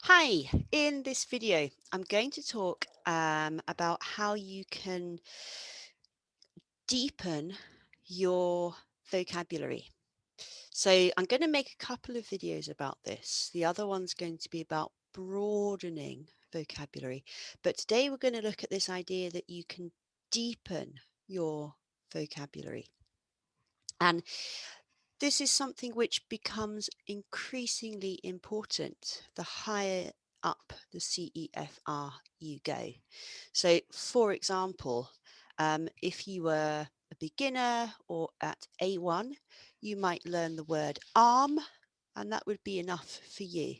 Hi, in this video, I'm going to talk about how you can deepen your vocabulary. So I'm going to make a couple of videos about this. The other one's going to be about broadening vocabulary. But today we're going to look at this idea that you can deepen your vocabulary. And this is something which becomes increasingly important the higher up the CEFR you go. So, for example, if you were a beginner or at A1, you might learn the word arm, and that would be enough for you.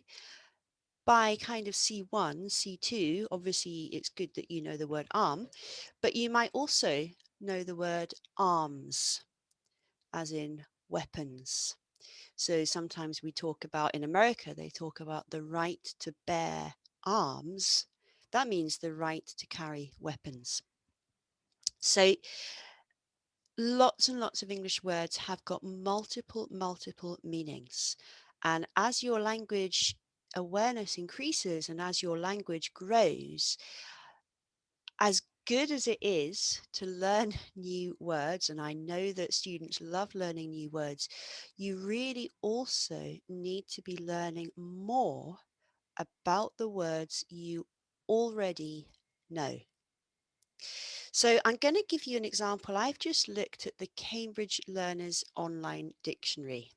By kind of C1, C2, obviously it's good that you know the word arm, but you might also know the word arms, as in weapons. So sometimes we talk about, in America, they talk about the right to bear arms. That means the right to carry weapons. So lots and lots of English words have got multiple meanings. And as your language awareness increases and as your language grows, as good as it is to learn new words, and I know that students love learning new words, you really also need to be learning more about the words you already know. So I'm going to give you an example. I've just looked at the Cambridge Learners Online Dictionary.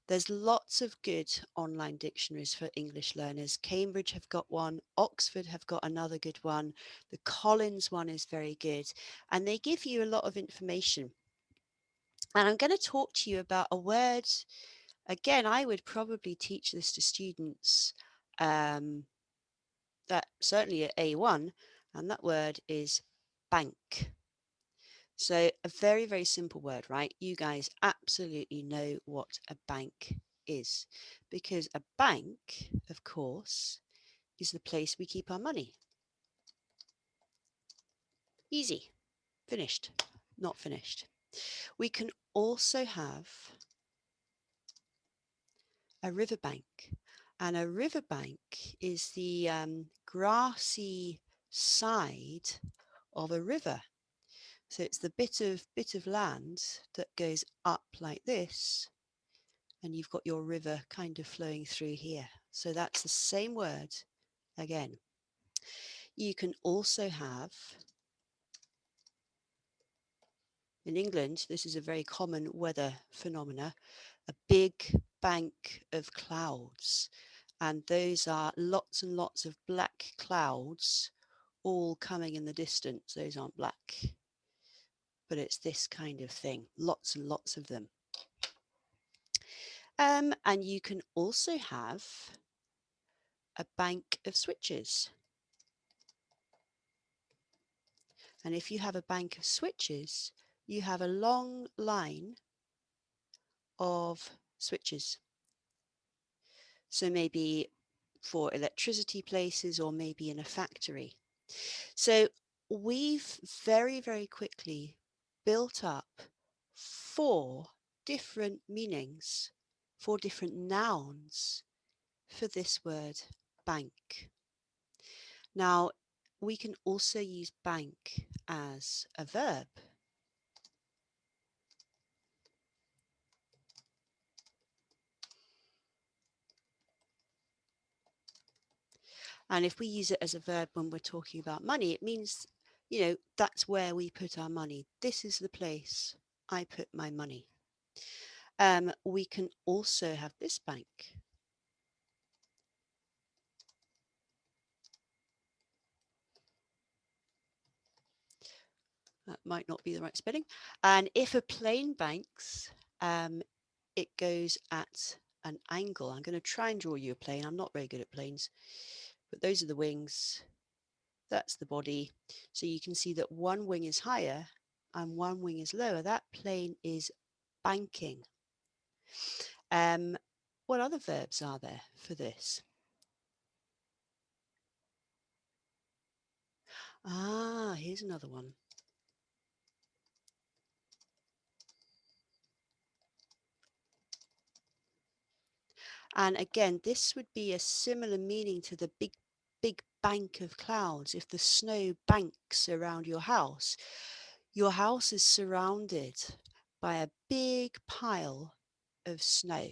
There's lots of good online dictionaries for English learners. Cambridge have got one, Oxford have got another good one, the Collins one is very good, and they give you a lot of information. And I'm going to talk to you about a word. Again, I would probably teach this to students that certainly at A1, and that word is bank. So a very simple word, right? You guys absolutely know what a bank is, because a bank, of course, is the place we keep our money. Easy. Finished. Not finished. We can also have a riverbank, and a riverbank is the grassy side of a river. So it's the bit of land that goes up like this, and you've got your river kind of flowing through here. So that's the same word again. You can also have, in England, this is a very common weather phenomena, a big bank of clouds. And those are lots and lots of black clouds all coming in the distance. Those aren't black, but it's this kind of thing, lots and lots of them. And you can also have a bank of switches. And if you have a bank of switches, you have a long line of switches. So maybe for electricity places or maybe in a factory. So we've very quickly built up 4 different meanings, 4 different nouns for this word bank. Now, we can also use bank as a verb. And if we use it as a verb when we're talking about money, it means, that's where we put our money. This is the place I put my money. We can also have this bank. That might not be the right spelling. And if a plane banks, it goes at an angle. I'm going to try and draw you a plane. I'm not very good at planes, but those are the wings. That's the body. So you can see that one wing is higher and one wing is lower. That plane is banking. What other verbs are there for this? Here's another one. And again, this would be a similar meaning to the big bank of clouds. If the snow banks around your house is surrounded by a big pile of snow.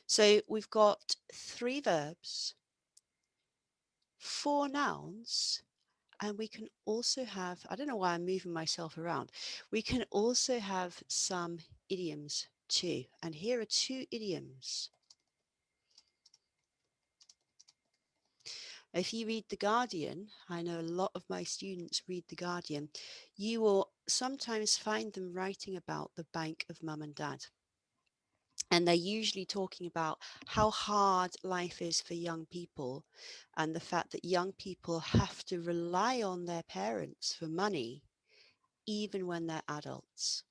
So we've got 3 verbs, 4 nouns, and we can also have, I don't know why I'm moving myself around, we can also have some idioms too. And here are 2 idioms. If you read The Guardian, I know a lot of my students read The Guardian, you will sometimes find them writing about the bank of mum and dad. And they're usually talking about how hard life is for young people and the fact that young people have to rely on their parents for money even when they're adults.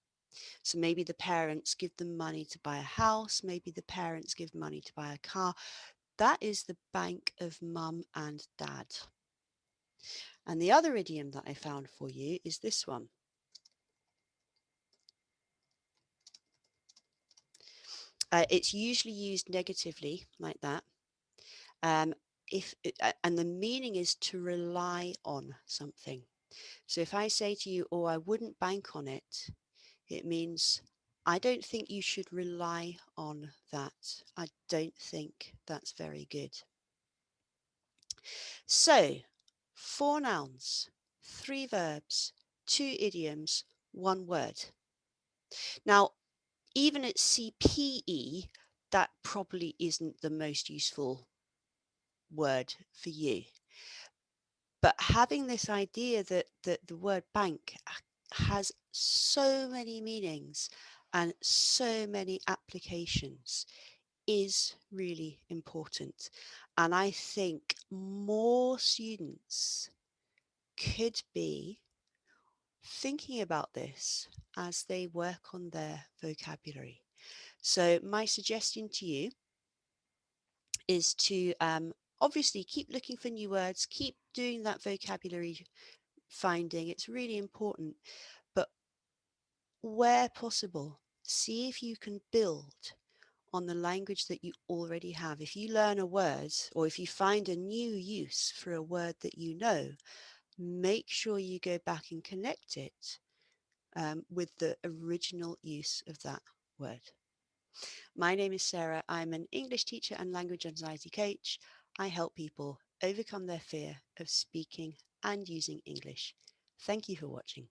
So maybe the parents give them money to buy a house, maybe the parents give money to buy a car. That is the bank of mum and dad. And the other idiom that I found for you is this one. It's usually used negatively like that. And the meaning is to rely on something. So if I say to you, "Oh, I wouldn't bank on it," it means I don't think you should rely on that. I don't think that's very good. So 4 nouns, 3 verbs, 2 idioms, 1 word. Now, even at CPE, that probably isn't the most useful word for you. But having this idea that the word bank has so many meanings and so many applications is really important. And I think more students could be thinking about this as they work on their vocabulary. So my suggestion to you is to obviously keep looking for new words, keep doing that vocabulary finding. It's really important. But where possible, see if you can build on the language that you already have. If you learn a word or if you find a new use for a word that you know, make sure you go back and connect it with the original use of that word. My name is Sarah. I'm an English teacher and language anxiety coach. I help people overcome their fear of speaking and using English. Thank you for watching.